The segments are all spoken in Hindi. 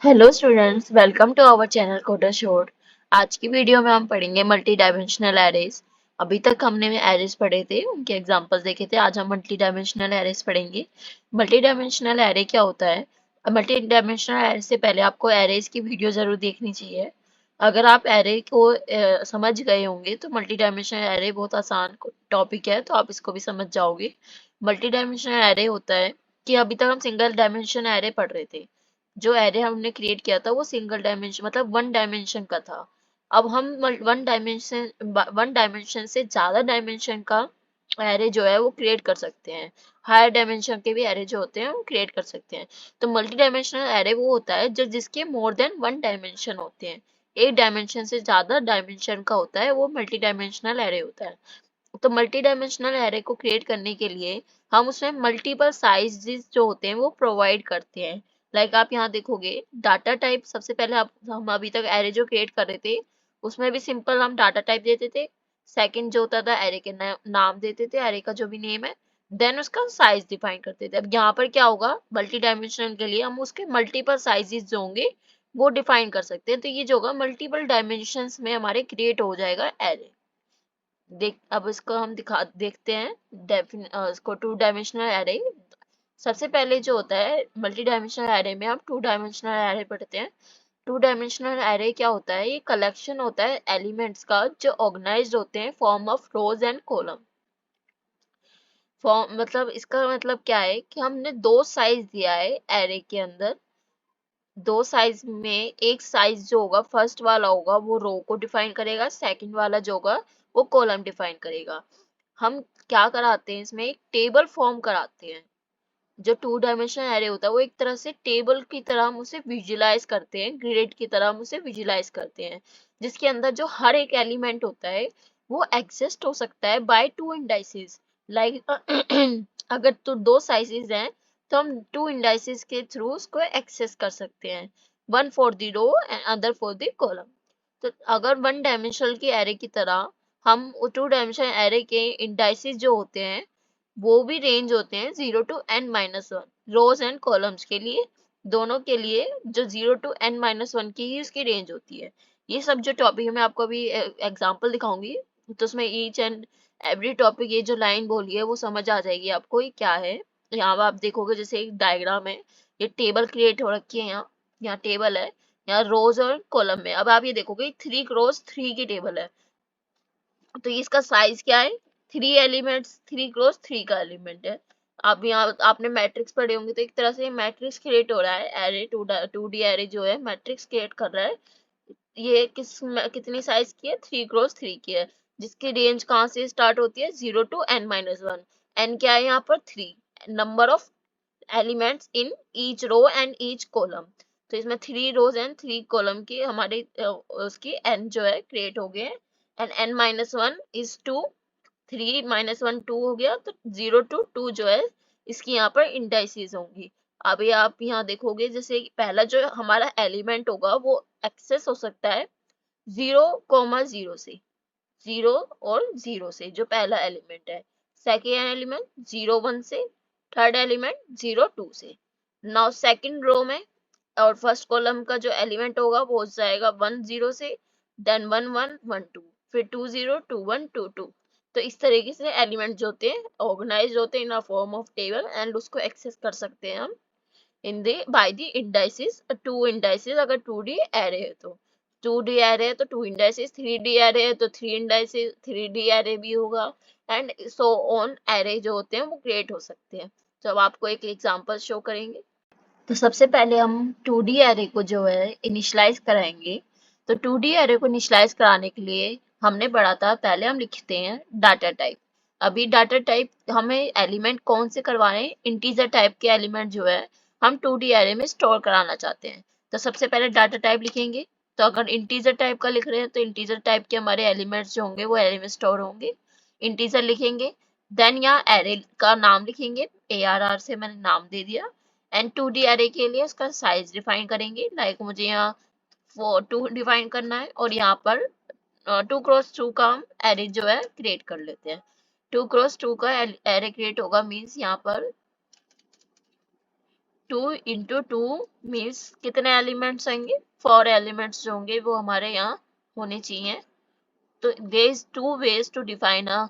Hello students, welcome to our channel coder shore. आज की वीडियो में हम पढ़ेंगे मल्टी डायमेंशनल एरेज। अभी तक हमने एरेज पढ़े थे, उनके एग्जांपल देखे थे। आज हम मल्टी डायमेंशनल एरेज पढ़ेंगे। मल्टी डायमेंशनल एरे क्या होता है? मल्टी डायमेंशनल एरे से पहले आपको एरेज की वीडियो जरूर देखनी चाहिए। अगर आप एरे को समझ गए होंगे तो मल्टी डायमेंशनल एरे बहुत आसान टॉपिक है, तो आप इसको भी समझ जाओगे। मल्टी डायमेंशनल एरे होता है कि अभी तक हम सिंगल डायमेंशन एरे पढ़ रहे थे। जो एरे हमने क्रिएट किया था वो सिंगल डायमेंशन मतलब वन डायमेंशन का था। अब हम वन डायमेंशन से ज्यादा डायमेंशन का एरे जो है वो क्रिएट कर सकते हैं। हायर डायमेंशन के भी एरे जो होते हैं वो क्रिएट कर सकते हैं। तो मल्टी डायमेंशनल एरे वो होता है जो जिसके मोर देन वन डायमेंशन होते हैं। एक डायमेंशन से ज्यादा डायमेंशन का होता है वो मल्टी डायमेंशनल एरे होता है। तो मल्टी डायमेंशनल एरे को क्रिएट करने के लिए हम उसमें मल्टीपल साइजेस जो होते हैं वो प्रोवाइड करते हैं। लाइक आप यहाँ देखोगे डाटा टाइप, सबसे पहले आप हम अभी तक एरे जो क्रिएट कर रहे थे उसमें भी सिंपल हम डाटा टाइप देते थे। सेकंड जो होता था एरे के नाम देते थे, एरे का जो भी नेम है। देन उसका साइज डिफाइन करते थे। अब यहाँ पर क्या होगा, मल्टी डायमेंशनल के लिए हम उसके मल्टीपल साइजेस जो होंगे वो डिफाइन कर सकते हैं। तो ये जो होगा मल्टीपल डायमेंशंस में हमारे क्रिएट हो जाएगा एरे। देख अब इसको हम देखते हैं इसको टू डायमेंशनल एरे। सबसे पहले जो होता है मल्टी डायमेंशनल एरे में हम टू डायमेंशनल एरे पढ़ते हैं। टू डायमेंशनल एरे क्या होता है? ये कलेक्शन होता है एलिमेंट्स का जो ऑर्गेनाइज्ड होते हैं form of rose and column. Form मतलब इसका मतलब क्या है कि हमने दो साइज दिया है एरे के अंदर। दो साइज में एक साइज जो होगा फर्स्ट वाला होगा वो रो को डिफाइन करेगा, सेकंड वाला जो होगा वो कॉलम डिफाइन करेगा। हम क्या कराते हैं इसमें, एक टेबल फॉर्म कराते हैं। जो टू डायमेंशनल एरे होता है वो एक तरह से टेबल की तरह हम उसे विजुलाइज करते हैं, ग्रिड की तरह हम उसे विजुलाइज करते हैं, जिसके अंदर जो हर एक एलिमेंट होता है वो एग्जिस्ट हो सकता है बाय टू इंडाइसेस। लाइक अगर तो दो साइजेस हैं तो हम टू इंडाइसेस के थ्रू उसको एक्सेस कर सकते हैं, one for the row and other for the column. तो अगर वन डायमेंशनल की एरे की तरह हम टू डायमेंशनल एरे के इंडाइसेस जो होते हैं वो भी रेंज होते हैं 0 to n-1 rose and columns के लिए। दोनों के लिए जो 0 to n-1 की ही उसकी रेंज होती है। ये सब जो टॉपिक है मैं आपको अभी एग्जांपल दिखाऊंगी, तो उसमें ईच एंड एवरी टॉपिक ये जो लाइन बोली है वो समझ आ जाएगी आपको ये क्या है। यहाँ आप देखोगे जैसे एक डायग्राम है, ये टेबल क्रिएट हो रखी है। यहाँ यहाँ टेबल है, यहाँ रोज और कॉलम में। अब आप ये देखोगे 3 क्रॉस 3 की टेबल है, तो इसका साइज क्या है? 3 एलिमेंट्स, 3 क्रॉस 3 का एलिमेंट है। आप यहाँ आपने मैट्रिक्स पढ़े होंगे, तो एक तरह से मैट्रिक्स क्रिएट हो रहा है। एरे टू डी एरे जो है मैट्रिक्स क्रिएट कर रहा है। ये कितनी साइज की है? 3 क्रॉस 3 की है, जिसकी रेंज कहाँ से स्टार्ट होती है? 0 to n-1। एन क्या है यहाँ पर? 3 number of elements in each row and each column. तो इसमें 3 रोज एंड 3 कॉलम की हमारी उसकी एन जो है क्रिएट हो गए। एंड n-1 is 2, 3 - 1 2 हो गया, तो 0 to 2 जो है इसकी यहाँ पर इंडाइसेस होंगी। अभी आप यहाँ देखोगे जैसे पहला जो हमारा एलिमेंट होगा वो एक्सेस हो सकता है 0, 0 से, 0 और 0 से, जो पहला एलिमेंट है। सेकेंड एलिमेंट 0 1 से, थर्ड एलिमेंट 0 2 से। नाउ सेकेंड रो में और फर्स्ट कॉलम का जो एलिमेंट होगा वो हो जाएगा 1 0 से, देन 1 1 1 2, फिर 2 0 2 1 2 2। तो इस तरीके से एलिमेंट जो होते हैं ऑर्गेनाइज होते हैं in a form of table, and उसको एक्सेस कर सकते हैं हम in the by the indices. To indices अगर 2D एरे है तो 2D एरे है तो टू इंडाइसेस, 3D एरे है तो 3 इंडाइसेस 3D एरे भी होगा, एंड सो ऑन एरे जो होते हैं वो क्रिएट हो सकते हैं। तो अब आपको एक एग्जांपल शो करेंगे। तो सबसे पहले हम 2D एरे को जो है इनिशियलाइज कराएंगे। तो 2D एरे को इनिशियलाइज कराने के लिए हमने पढ़ा था, पहले हम लिखते हैं डाटा टाइप। अभी डाटा टाइप हमें एलिमेंट कौन से करवाने हैं? इंटीजर टाइप के एलिमेंट जो है हम 2D एरे में स्टोर कराना चाहते हैं। तो सबसे पहले डाटा टाइप लिखेंगे। तो अगर इंटीजर टाइप का लिख रहे हैं तो इंटीजर टाइप के हमारे एलिमेंट्स जो होंगे वो एरे में स्टोर होंगे। इंटीजर लिखेंगे, देन यहाँ एरे का नाम लिखेंगे, ARR से मैंने नाम दे दिया। एंड 2D एरे के लिए उसका साइज डिफाइन करेंगे। लाइक मुझे यहाँ 2 डिफाइन करना है और यहाँ पर 2 क्रॉस 2 का हम एरे जो है क्रिएट कर लेते हैं। 2 क्रॉस 2 का एरे क्रिएट होगा मीन्स यहाँ पर 2 इंटू 2 मीन्स कितने एलिमेंट्स होंगे, 4 एलिमेंट्स जो होंगे वो हमारे यहाँ होने चाहिए। तो there is two ways to define a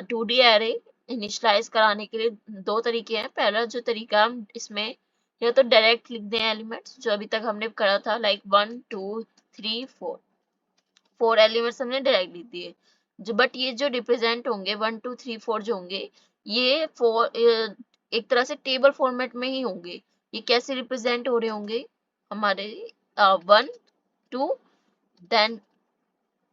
2D array. Initialise कराने के लिए दो तरीके हैं। पहला जो तरीका हम इसमें या तो डायरेक्ट लिख दें एलिमेंट्स जो अभी तक हमने करा था, लाइक 1 2 3 4 एलिमेंट्स हमने डायरेक्ट लिख दिए। जो बट ये जो रिप्रेजेंट होंगे 1 2 3 4 जो होंगे ये एक तरह से टेबल फॉर्मेट में ही होंगे। ये कैसे रिप्रेजेंट हो रहे होंगे हमारे 1 2 देन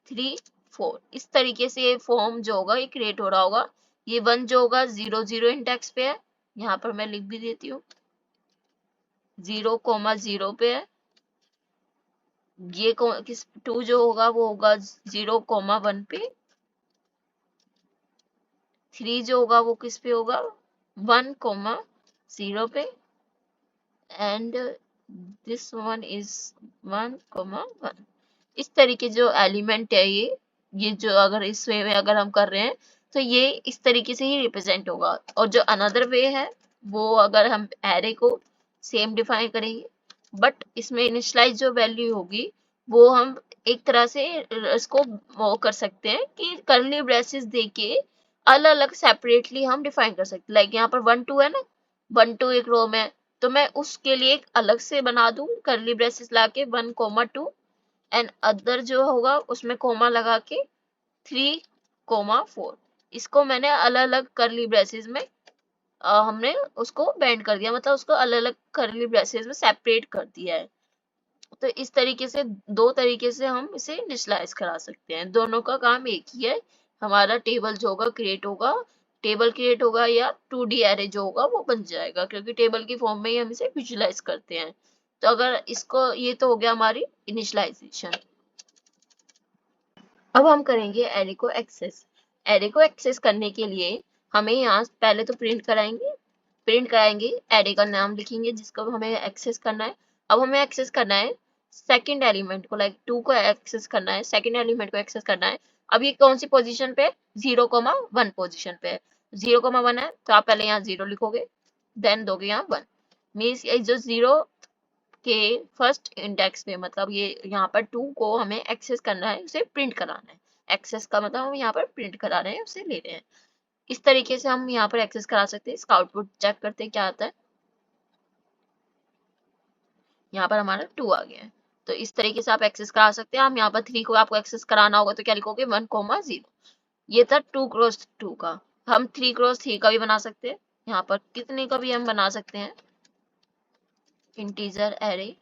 3 4, इस तरीके से ये फॉर्म जो होगा ये क्रिएट हो रहा होगा। ये 1 जो होगा 0 0 इंडेक्स पे है, यहाँ पर मैं लिख भी देती हूँ 0,0 पे है। ये किस 2 जो होगा वो होगा 0,1 पे। 3 जो होगा वो किस पे होगा 1,0 पे। And this one is 1,1। इस तरीके जो एलिमेंट है ये जो अगर इस वे में अगर हम कर रहे हैं तो ये इस तरीके से ही रिप्रेजेंट होगा। और जो अनदर वे है वो अगर हम एरे को सेम डिफाइन करेंगे बट इसमें इनिशियलाइज जो वैल्यू होगी वो हम एक तरह से इसको वो कर सकते हैं कि कर्ली ब्रेसेस देके अलग अलग सेपरेटली हम डिफाइन कर सकते हैं। लाइक यहाँ पर 1 2 है ना, 1 2 एक रो में, तो मैं उसके लिए एक अलग से बना दूं कर्ली ब्रेसेस लाके 1,2 एंड अदर जो होगा उसमें कोमा लगा के 3,4। इसको मैंने अलग अलग करली ब्रेसेस में हमने उसको बेंड कर दिया, मतलब उसको अलग अलग करली ब्रेसेस में सेपरेट कर दिया है। तो इस तरीके से दो तरीके से हम इसे इनिशियलाइज करा सकते हैं। दोनों का काम एक ही है, हमारा टेबल जो होगा क्रिएट होगा, टेबल क्रिएट होगा या 2D एरे जो होगा वो बन जाएगा, क्योंकि टेबल की फॉर्म में ही हम इसे विजुलाइज करते हैं। तो अगर इसको ये तो हो गया हमारी इनिशियलाइजेशन। अब हम करेंगे एरे को एक्सेस। एरे को एक्सेस करने के लिए हमें यहाँ पहले तो प्रिंट कराएंगे एरे का नाम लिखेंगे जिसको हमें एक्सेस करना है। अब हमें एक्सेस करना है सेकंड एलिमेंट को, लाइक 2 को एक्सेस करना है, सेकंड एलिमेंट को एक्सेस करना है। अब ये कौन सी पोजीशन पे, 0,1 पोजीशन पे है। 0,1 है तो आप पहले यहाँ 0 लिखोगे, देन दोगे यहाँ 1। मीन्स ये जो 0 के फर्स्ट इंडेक्स पे, मतलब ये यहाँ पर 2 को हमें एक्सेस करना है, उसे प्रिंट कराना है। एक्सेस का मतलब हम यहाँ पर प्रिंट करा रहे हैं, उसे ले रहे हैं। इस तरीके से हम यहाँ पर एक्सेस करा सकते हैं। इसका आउटपुट चेक करते हैं क्या आता है। यहाँ पर हमारा 2 आ गया है। तो इस तरीके से आप एक्सेस करा सकते हैं। हम यहाँ पर 3 को आपको एक्सेस कराना होगा तो क्या लिखोगे 1,0। ये था 2x2 का। हम 3x3 का भी बना सकते हैं, यहाँ पर कितने का भी हम बना सकते हैं इंटीजर एरे,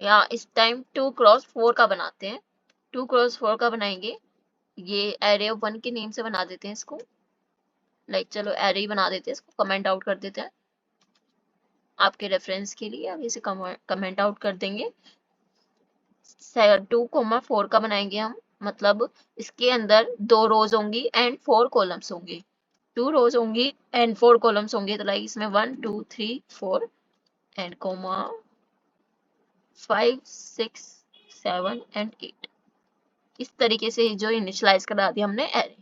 या इस टाइम 2x4 का बनाते हैं। 2x4 का बनाएंगे, ये एरे ऑफ 1 के नेम से बना देते हैं इसको। लाइक चलो एरे ही बना देते हैं, इसको कमेंट आउट कर देते हैं आपके रेफरेंस के लिए। अब इसे कमेंट आउट कर देंगे। 2,4 का बनाएंगे हम, मतलब इसके अंदर 2 रोज होंगी एंड 4 कॉलम्स होंगे। 2 रोज होंगी एंड 4 कॉलम्स होंगे, तो लाइक इसमें 1 2 3 4 एंड कोमा 5 6 7 एंड 8। इस तरीके से जो इनिशियलाइज करा दिया हमने एरे।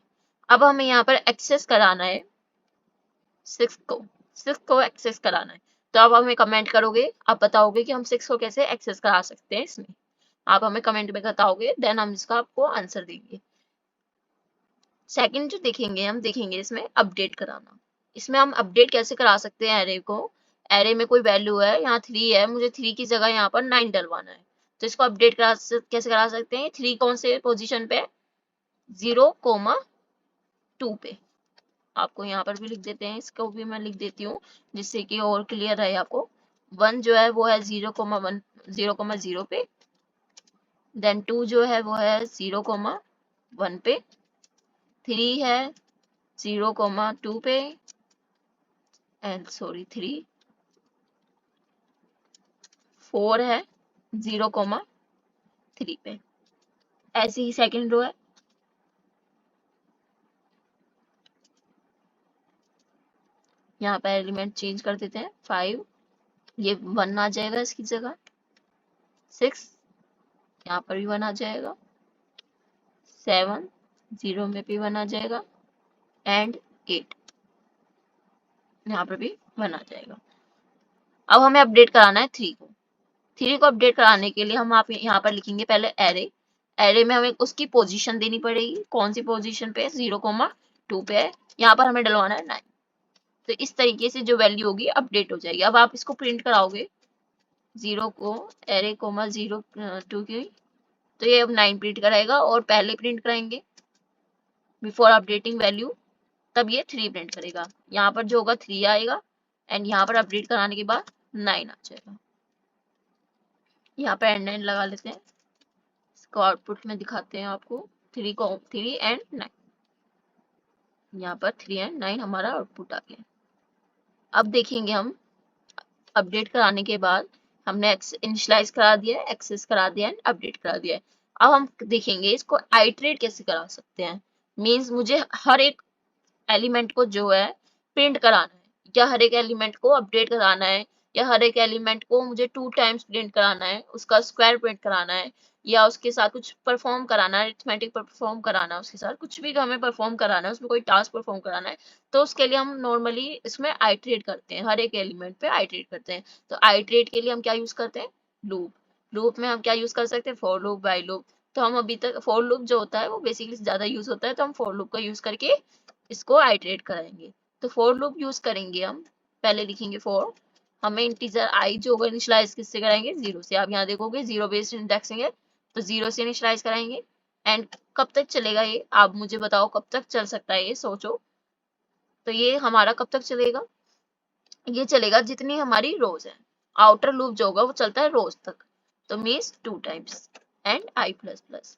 अब हमें यहाँ पर एक्सेस कराना है 6 को, 6 को एक्सेस कराना है। तो अब हमें कमेंट करोगे, आप बताओगे कि हम 6 को कैसे एक्सेस करा सकते हैं इसमें। आप हमें कमेंट में बताओगे, देन हम इसका आपको आंसर देंगे। सेकंड जो देखेंगे, हम देखेंगे इसमें अपडेट कराना। इसमें हम अपडेट कैसे करा सकते हैं एरे को। एरे में कोई वैल्यू है, यहाँ 3 है, मुझे 3 की जगह यहाँ पर 9 डलवाना है, तो इसको अपडेट कैसे करा सकते हैं। 3 कौन से पोजीशन पे, 0,2 पे। आपको यहाँ पर भी लिख देते हैं, इसको भी मैं लिख देती हूँ जिससे कि और क्लियर रहे आपको। 1 जो है वो है 0,1 0,0 पे, देन 2 जो है वो है 0,1 पे, 3 है 0,2 पे, एंड सॉरी 4 है 0,3 पे। ऐसे ही सेकंड रो है, यहाँ पर एलिमेंट चेंज कर देते हैं। 5, ये 1 आ जाएगा इसकी जगह। 6, यहाँ पर भी 1 आ जाएगा। 7, 0 में भी 1 आ जाएगा एंड 8, यहाँ पर भी 1 आ जाएगा। अब हमें अपडेट कराना है 3 को। 3 को अपडेट कराने के लिए हम आप यहाँ पर लिखेंगे पहले एरे। एरे में हमें उसकी पोजीशन देनी पड़ेगी, कौन सी पोजीशन पे, 0,2 पे है, यहाँ पर हमें डलवाना है 9। तो इस तरीके से जो वैल्यू होगी अपडेट हो जाएगी। अब आप इसको प्रिंट कराओगे 0 को एरे कोमा 0,2 की, तो ये अब 9 प्रिंट कराएगा, और पहले प्रिंट कराएंगे बिफोर अपडेटिंग वैल्यू, तब ये 3 प्रिंट करेगा। यहाँ पर जो होगा 3 आएगा, एंड यहाँ पर अपडेट कराने के बाद 9 आ जाएगा। यहाँ पर एंड 9 लगा लेते हैं, इसको आउटपुट में दिखाते हैं आपको। 3 एंड 9, यहाँ पर 3 एंड 9 हमारा आउटपुट आ गया। अब देखेंगे हम अपडेट कराने के बाद हमने इनिशियलाइज करा दिया है, एक्सेस करा दिया है, अपडेट करा दिया है। अब हम देखेंगे इसको आइटरेट कैसे करा सकते हैं। मीन्स मुझे हर एक एलिमेंट को जो है प्रिंट कराना है, या हर एक एलिमेंट को अपडेट कराना है, या हर एक एलिमेंट को मुझे 2 टाइम्स प्रिंट कराना है, उसका स्क्वायर प्रिंट कराना है, या उसके साथ कुछ परफॉर्म कराना है, अरिथमेटिक परफॉर्म कराना है, उसके साथ कुछ भी हमें परफॉर्म कराना है, उसमें कोई टास्क परफॉर्म कराना है, तो उसके लिए हम नॉर्मली इसमें आइटरेट करते हैं, हर एक एलिमेंट पे आइटरेट करते हैं। तो आइटरेट के लिए हम क्या यूज करते हैं, लूप। लूप में हम क्या यूज कर सकते हैं, फॉर लूप, व्हाइल लूप। तो हम अभी तक फॉर लूप जो होता है वो बेसिकली ज्यादा यूज होता है, तो हम फॉर लूप का यूज करके इसको आइटरेट कराएंगे। तो फॉर लूप यूज करेंगे हम, पहले लिखेंगे फॉर, हमें इंटीजर आई जो होगा इनिशियलाइज किससे कराएंगे, 0 से। आप यहाँ देखोगे 0 बेस्ड इंडेक्सिंग है, तो 0 से इनिशियलाइज कराएंगे। एंड कब तक चलेगा ये, आप मुझे बताओ कब तक चल सकता है ये, सोचो। तो ये हमारा कब तक चलेगा, ये चलेगा जितनी हमारी रोज है। आउटर लूप जो होगा वो चलता है रोज तक, तो means 2 times and I plus plus.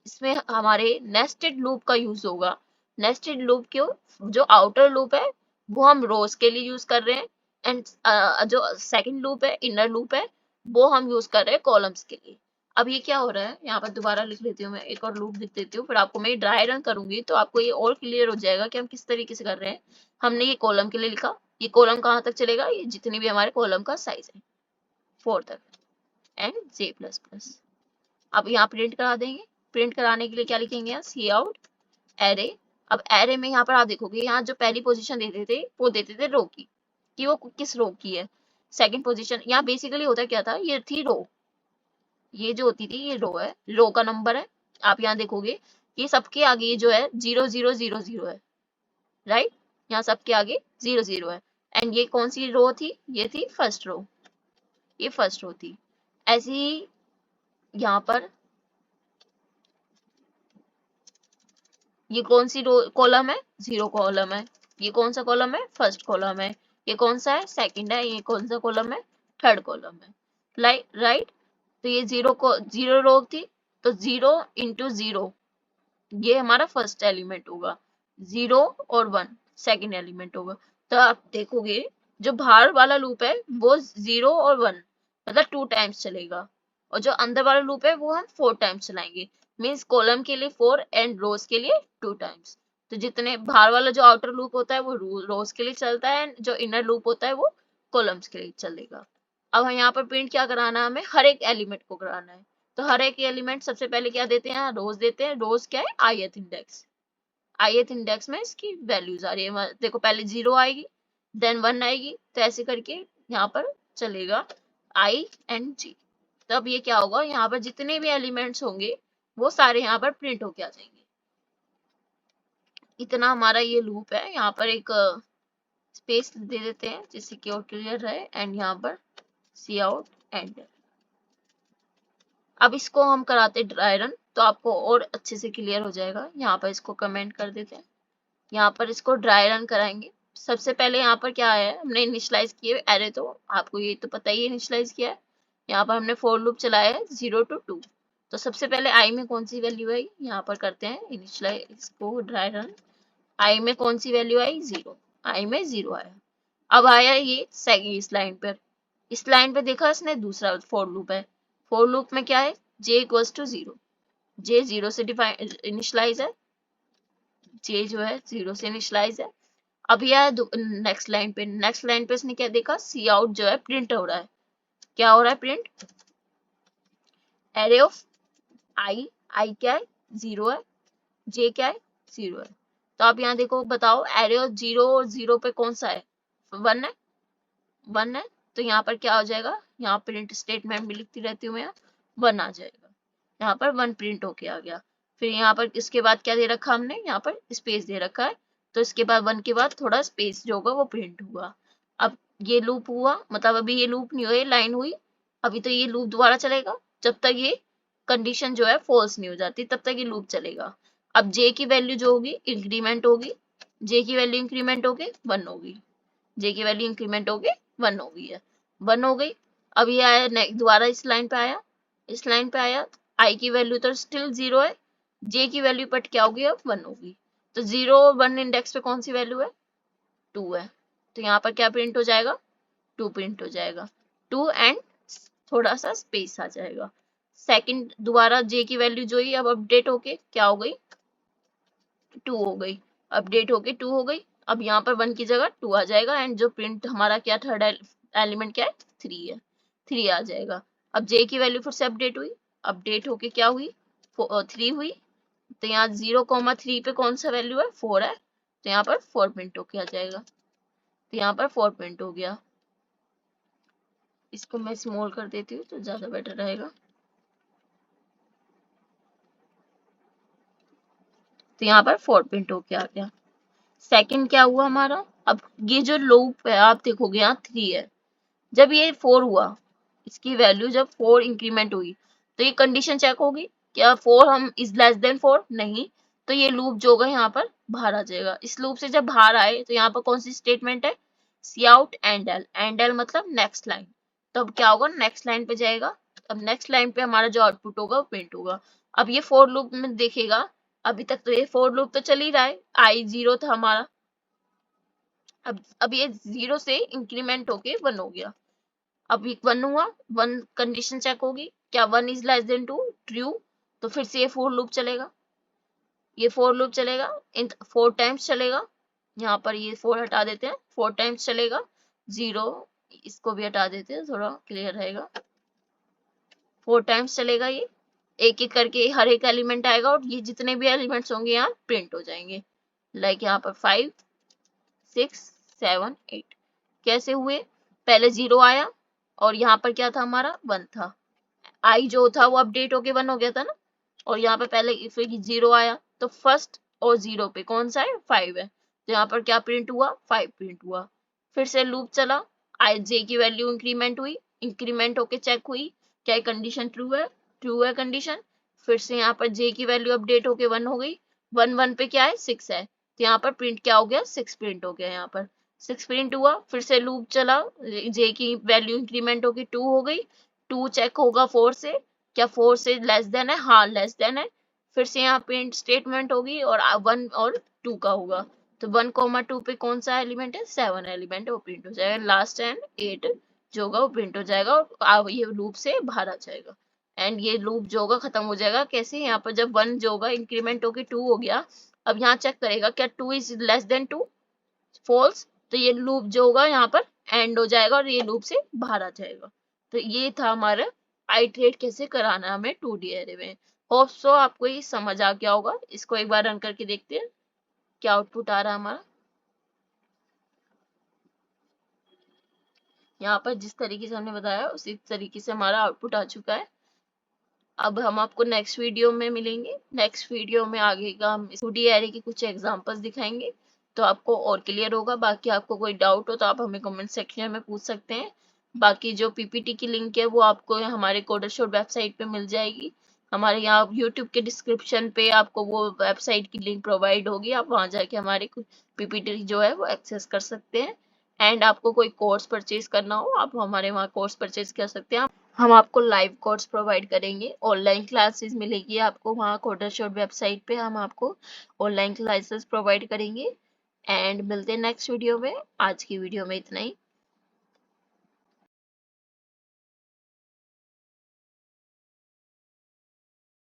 इसमें हमारे नेस्टेड लूप का यूज होगा। नेस्टेड लूप क्यों, जो आउटर लूप है वो हम रोज के लिए यूज कर रहे हैं, एंड जो सेकंड लूप है, इनर लूप है, वो हम यूज कर रहे हैं कॉलम्स के लिए। अब ये क्या हो रहा है, यहाँ पर दोबारा लिख लेती हूँ मैं, एक और लूप लिख देती हूँ, फिर आपको मैं ड्राई रन करूंगी तो आपको ये और क्लियर हो जाएगा कि हम किस तरीके से कर रहे हैं। हमने ये कॉलम के लिए लिखा, ये कॉलम कहाँ तक चलेगा, ये जितनी भी हमारे कॉलम का साइज है 4 तक, एंड जे प्लस प्लस। अब यहाँ प्रिंट करा देंगे। प्रिंट कराने के लिए क्या लिखेंगे, यहाँ सी आउट एरे। अब एरे में यहाँ पर आप देखोगे, यहाँ जो पहली पोजीशन देते थे वो देते थे रो की, कि वो किस रो की है। सेकंड पोजीशन यहाँ बेसिकली होता क्या था, ये थी रो, ये जो होती थी ये रो है, रो का नंबर है। आप यहाँ देखोगे ये सबके आगे ये जो है 0 0 0 0 है, राइट। यहाँ सबके आगे 0 0 है, एंड ये कौन सी रो थी, ये थी फर्स्ट रो, ये फर्स्ट रो थी। ऐसे ही यहाँ पर ये कौन सी रो कॉलम है, 0 कॉलम है। ये कौन सा कॉलम है, फर्स्ट कॉलम है। ये कौन सा है, सेकंड है। ये कौन सा कॉलम है, थर्ड कॉलम है, राइट। तो ये 0 रो थी, तो 0 इंटू 0 ये हमारा फर्स्ट एलिमेंट होगा, 0 और 1 सेकंड एलिमेंट होगा। तो आप देखोगे जो बाहर वाला लूप है वो 0 और 1 मतलब 2 टाइम्स चलेगा, और जो अंदर वाला लूप है वो हम 4 टाइम्स चलाएंगे। मीन्स कॉलम के लिए 4 एंड रोज के लिए 2 टाइम्स। तो जितने बाहर वाला जो आउटर लूप होता है वो रोज के लिए चलता है, एंड जो इनर लूप होता है वो कॉलम्स के लिए चलेगा। अब हम यहाँ पर प्रिंट क्या कराना है, हमें हर एक एलिमेंट को कराना है। तो हर एक एलिमेंट सबसे पहले क्या देते हैं, रोज देते हैं। रोज क्या है, ith इंडेक्स। ith इंडेक्स में इसकी वैल्यूज आ रही है, देखो पहले 0 आएगी, देन 1 आएगी, तो ऐसे करके यहाँ पर चलेगा i एंड g। तब ये क्या होगा, यहाँ पर जितने भी एलिमेंट्स होंगे वो सारे यहाँ पर प्रिंट होके आ जाएंगे। इतना हमारा ये लूप है। यहाँ पर एक स्पेस दे देते हैं जिससे कि और क्लियर रहे, एंड यहाँ पर सी आउट एंड। अब इसको हम कराते ड्राई रन तो आपको और अच्छे से क्लियर हो जाएगा। यहाँ पर इसको कमेंट कर देते हैं, यहाँ पर इसको ड्राई रन कराएंगे। सबसे पहले यहाँ पर क्या है, हमने इनिशियलाइज किए एरे, तो आपको ये तो पता ही है इनिशियलाइज किया है। यहाँ पर हमने फॉर लूप चलाया है 0 to 2। तो सबसे पहले आई में कौन सी वैल्यू है, यहाँ पर करते हैं इनिशियलाइज, इसको ड्राई रन। आई में कौन सी वैल्यू आई, 0। आई में 0 आया। अब आया ये इस लाइन पर, इस लाइन पे देखा इसने दूसरा फॉर लूप है। फॉर लूप में क्या है, j इक्वल्स टू 0। j 0 से डिफाइन इनिशियलाइज है, j जो है 0 से इनिशियलाइज है। अब यह नेक्स्ट लाइन पे, नेक्स्ट लाइन पे इसने क्या देखा, सी आउट जो है प्रिंट हो रहा है। क्या हो रहा है प्रिंट, एरे ऑफ आई क्या है, 0 है, j क्या है, 0 है। तो आप यहाँ देखो, बताओ एरे ऑफ 0 और 0 पे कौन सा है, 1 है, 1 है। तो यहाँ पर क्या हो जाएगा, यहाँ प्रिंट स्टेटमेंट भी लिखती रहती हूँ मैं, 1 आ जाएगा, यहाँ पर 1 प्रिंट होके आ गया। फिर यहाँ पर इसके बाद क्या दे रखा हमने, यहाँ पर स्पेस दे रखा है, तो इसके बाद 1 के बाद थोड़ा स्पेस जो होगा वो प्रिंट हुआ। अब ये लूप हुआ, मतलब अभी ये लूप नहीं हुआ, ये लाइन हुई, अभी तो ये लूप दोबारा चलेगा जब तक ये कंडीशन जो है फॉल्स नहीं हो जाती, तब तक ये लूप चलेगा। अब जे की वैल्यू जो होगी इंक्रीमेंट होगी, जे की वैल्यू इंक्रीमेंट होगी 1 होगी, जे की वैल्यू इंक्रीमेंट होगी 1 हो गई है, 1 हो गई। अब ये आया दोबारा इस लाइन पे आया, इस लाइन पे आया, आई की वैल्यू तो स्टिल 0 है, जे की वैल्यू बट क्या होगी अब 1 होगी। तो 0 और 1 इंडेक्स पे कौन सी वैल्यू है, 2 है, तो यहाँ पर क्या प्रिंट हो जाएगा, 2 प्रिंट हो जाएगा, 2 एंड थोड़ा सा स्पेस आ जाएगा। सेकंड दोबारा जे की वैल्यू जो ही अब अपडेट होके क्या हो गई, 2 हो गई, अपडेट होके 2 हो गई। अब यहाँ पर 1 की जगह 2 आ जाएगा एंड जो प्रिंट हमारा क्या थर्ड एलिमेंट क्या है, 3 है, 3 आ जाएगा। अब जे की वैल्यू फिर से अपडेट हुई, अपडेट होके क्या हुई, 3 हुई, तो यहाँ 0,3 पे कौन सा वैल्यू है, 4 है, तो यहाँ पर 4 प्रिंट होके आ जाएगा, तो यहाँ पर 4 प्रिंट हो गया। इसको मैं स्मॉल कर देती हूँ तो ज्यादा बेटर रहेगा। तो यहाँ पर 4 प्रिंट होके आ गया। सेकंड क्या हुआ हमारा, अब ये जो लूप है आप देखोगे यहाँ 3 है, जब ये 4 हुआ, इसकी वैल्यू जब 4 इंक्रीमेंट हुई तो ये कंडीशन चेक होगी, क्या 4 हम इज लेस देन 4, नहीं, तो ये लूप जो होगा यहाँ पर बाहर आ जाएगा। इस लूप से जब बाहर आए तो यहाँ पर कौन सी स्टेटमेंट है, cout endl, endl मतलब नेक्स्ट लाइन, तो अब क्या होगा, नेक्स्ट लाइन पे जाएगा, अब नेक्स्ट लाइन पे हमारा जो आउटपुट होगा वो प्रिंट होगा। अब ये फोर लूप में देखेगा, अभी तक तो ये फोर लूप तो चल ही रहा है, आई 0 था हमारा, अब ये 0 से इंक्रीमेंट होके 1 हो गया, अब 1 हुआ, 1 कंडीशन चेक होगी, क्या 1 इज लेस देन 2, ट्रू, तो फिर से ये फोर लूप चलेगा, ये फोर लूप चलेगा, इन 4 टाइम्स चलेगा, यहाँ पर ये 4 हटा देते हैं, 4 टाइम्स चलेगा, 0 इसको भी हटा देते हैं थोड़ा क्लियर रहेगा, 4 टाइम्स चलेगा, ये एक एक करके हर एक एलिमेंट आएगा और ये जितने भी एलिमेंट्स होंगे यहाँ प्रिंट हो जाएंगे, लाइक यहाँ पर 5 6 7 8 कैसे हुए, पहले 0 आया और यहाँ पर क्या था हमारा 1 था, आई जो था वो अपडेट होके 1 हो गया था ना, और यहाँ पे पहले फिर 0 आया, तो फर्स्ट और 0 पे कौन सा है, 5 है, तो यहाँ पर क्या प्रिंट हुआ, 5 प्रिंट हुआ। फिर से लूप चला, आई जे की वैल्यू इंक्रीमेंट हुई, इंक्रीमेंट होके चेक हुई, क्या कंडीशन ट्रू है कंडीशन, फिर से यहाँ पर जे की वैल्यू अपडेट होके 1 हो गई, 1 पे क्या है 6 है, तो यहाँ पर प्रिंट क्या हो गया, 6 प्रिंट हो गया, यहाँ पर 6 प्रिंट हुआ। फिर से लूप चला, जे की वैल्यू इंक्रीमेंट होगी 2 हो गई, 2 चेक होगा 4 से, क्या 4 से लेस देन है, हाँ लेस देन है, फिर से यहाँ प्रिंट स्टेटमेंट होगी और 1 और 2 का होगा, तो 1,2 पे कौन सा एलिमेंट है, 7 एलिमेंट है, वो प्रिंट हो जाएगा, लास्ट एंड 8 जो होगा वो प्रिंट हो जाएगा और ये लूप से बाहर आ जाएगा एंड ये लूप जो होगा खत्म हो जाएगा। कैसे, यहाँ पर जब 1 जो होगा इंक्रीमेंट होके 2 हो गया, अब यहाँ चेक करेगा क्या 2 इज लेस देन 2, फॉल्स, तो ये लूप जो होगा यहाँ पर एंड हो जाएगा और ये लूप से बाहर आ जाएगा। तो ये था हमारा आइटरेट कैसे कराना है हमें 2D एरे में। होप सो आपको ये समझ आ गया होगा। इसको एक बार रन करके देखते हैं क्या आउटपुट आ रहा है हमारा। यहाँ पर जिस तरीके से हमने बताया उसी तरीके से हमारा आउटपुट आ चुका है। अब हम आपको नेक्स्ट वीडियो में मिलेंगे। नेक्स्ट वीडियो में आगे का हम 2D एरे के कुछ एग्जांपल्स दिखाएंगे तो आपको और क्लियर होगा। बाकी आपको कोई डाउट हो तो आप हमें कमेंट सेक्शन में पूछ सकते हैं। बाकी जो पीपीटी की लिंक है वो आपको हमारे कोडरशोर वेबसाइट पे मिल जाएगी। हमारे यहाँ यूट्यूब के डिस्क्रिप्शन पे आपको वो वेबसाइट की लिंक प्रोवाइड होगी, आप वहाँ जाके हमारे पीपीटी जो है वो एक्सेस कर सकते हैं। एंड आपको कोई कोर्स परचेज करना हो आप हमारे वहाँ कोर्स परचेज कर सकते हैं। हम आपको लाइव कोर्स प्रोवाइड करेंगे, ऑनलाइन क्लासेस मिलेगी आपको वहाँ कोडरशोर वेबसाइट पे, हम आपको ऑनलाइन क्लासेस प्रोवाइड करेंगे। एंड मिलते हैं नेक्स्ट वीडियो में। आज की वीडियो में इतना ही।